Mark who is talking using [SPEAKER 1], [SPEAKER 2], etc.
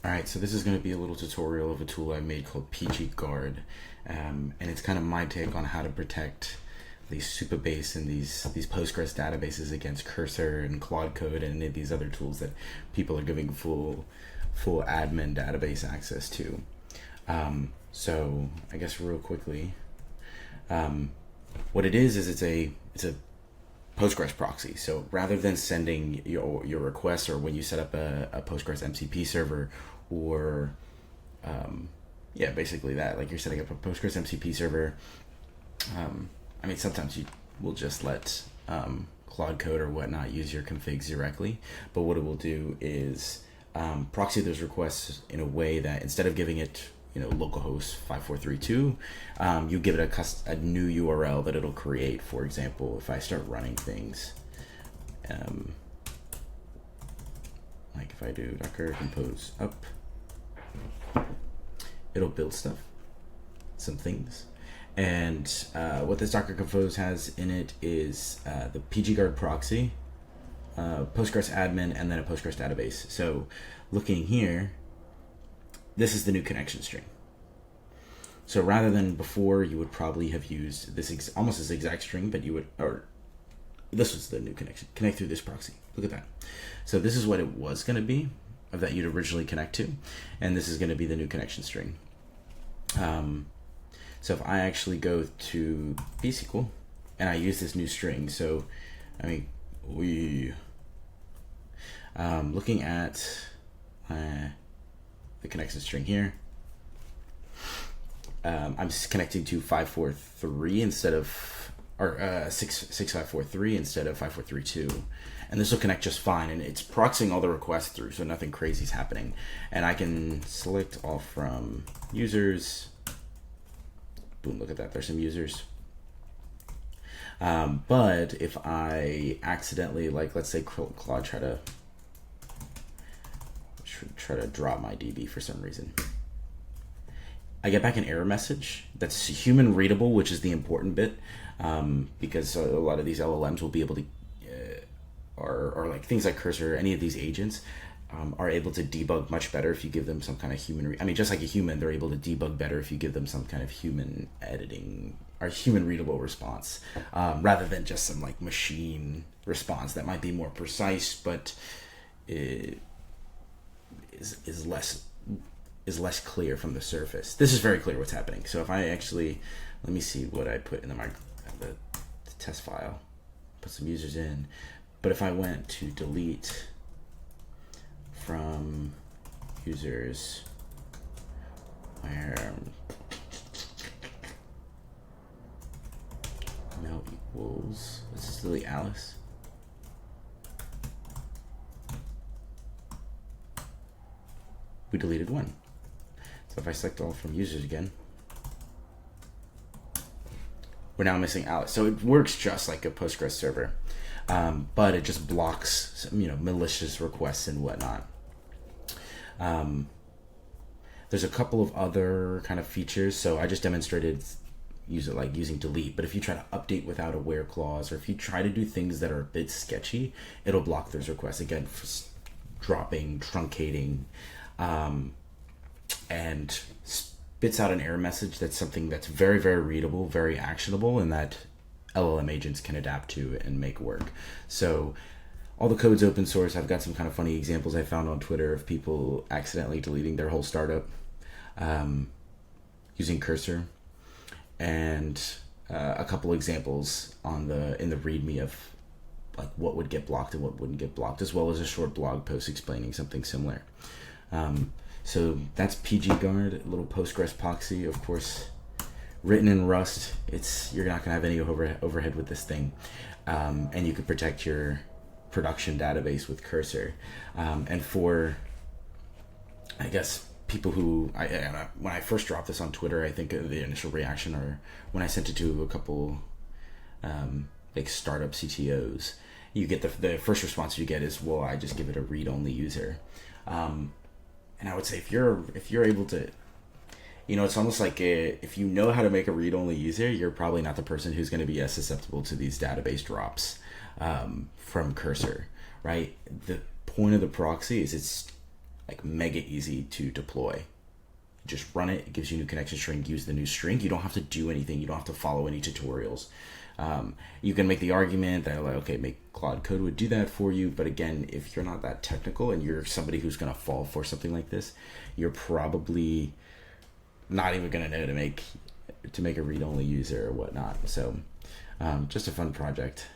[SPEAKER 1] Alright, so this is going to be a little tutorial of a tool I made called PG Guard. And it's kind of my take on how to protect these Supabase and these Postgres databases against Cursor and Claude Code and any of these other tools that people are giving full admin database access to. So I guess real quickly, what it is it's a Postgres proxy. So rather than sending your requests, or when you set up a Postgres MCP server, or basically that, like you're setting up a Postgres MCP server. I mean, sometimes you will just let Claude Code or whatnot use your configs directly, but what it will do is proxy those requests in a way that instead of giving it localhost 5432, you give it a new URL that it'll create. For example, if I start running things, like if I do docker compose up, it'll build some things. And what this docker compose has in it is the pgguard proxy, Postgres admin, and then a Postgres database. So looking here, this is the new connection string. So rather than before, you would probably have used this almost this exact string, but this was the new connection. Connect through this proxy. Look at that. So this is what it was going to be that you'd originally connect to, and this is going to be the new connection string. So if I actually go to bSQL and I use this new string, so I mean looking at the connection string here, I'm just connecting to 543 instead of, or 6543 instead of 5432, and this will connect just fine, and it's proxying all the requests through, so nothing crazy is happening. And I can select all from users. Boom, look at that, there's some users. But if I accidentally, like let's say Claude try to drop my DB for some reason, I get back an error message that's human readable, which is the important bit, because a lot of these LLMs will be able to, or like things like Cursor, any of these agents are able to debug much better if you give them some kind of human. I mean, just like a human, they're able to debug better if you give them some kind of human editing or human readable response, rather than just some like machine response that might be more precise, but it is less clear from the surface. This is very clear what's happening. So if I actually, let me see what I put in the test file, put some users in, but if I went to delete from users, where mel equals, this is Lily Alice. We deleted one. So if I select all from users again, we're now missing Alice. So it works just like a Postgres server, but it just blocks malicious requests and whatnot. There's a couple of other kind of features. So I just demonstrated using delete, but if you try to update without a where clause, or if you try to do things that are a bit sketchy, it'll block those requests again for dropping, truncating, and spits out an error message that's something that's very, very readable, very actionable, and that LLM agents can adapt to and make work. So all the code's open source. I've got some kind of funny examples I found on Twitter of people accidentally deleting their whole startup using Cursor, and a couple examples in the README of like what would get blocked and what wouldn't get blocked, as well as a short blog post explaining something similar. So that's PG Guard, a little Postgres proxy, of course, written in Rust. You're not gonna have any overhead with this thing, and you could protect your production database with Cursor. And for, I guess, people who, when I first dropped this on Twitter, I think the initial reaction, or when I sent it to a couple like startup CTOs, you get the first response you get is, well, I just give it a read-only user. And I would say if you're able to, it's almost like if you know how to make a read-only user, you're probably not the person who's going to be as susceptible to these database drops from Cursor, right? The point of the proxy is it's like mega easy to deploy. Just run it. It gives you a new connection string. Use the new string. You don't have to do anything. You don't have to follow any tutorials. You can make the argument that like, okay, make Claude Code would do that for you. But again, if you're not that technical and you're somebody who's going to fall for something like this, you're probably not even going to know to make a read-only user or whatnot. So just a fun project.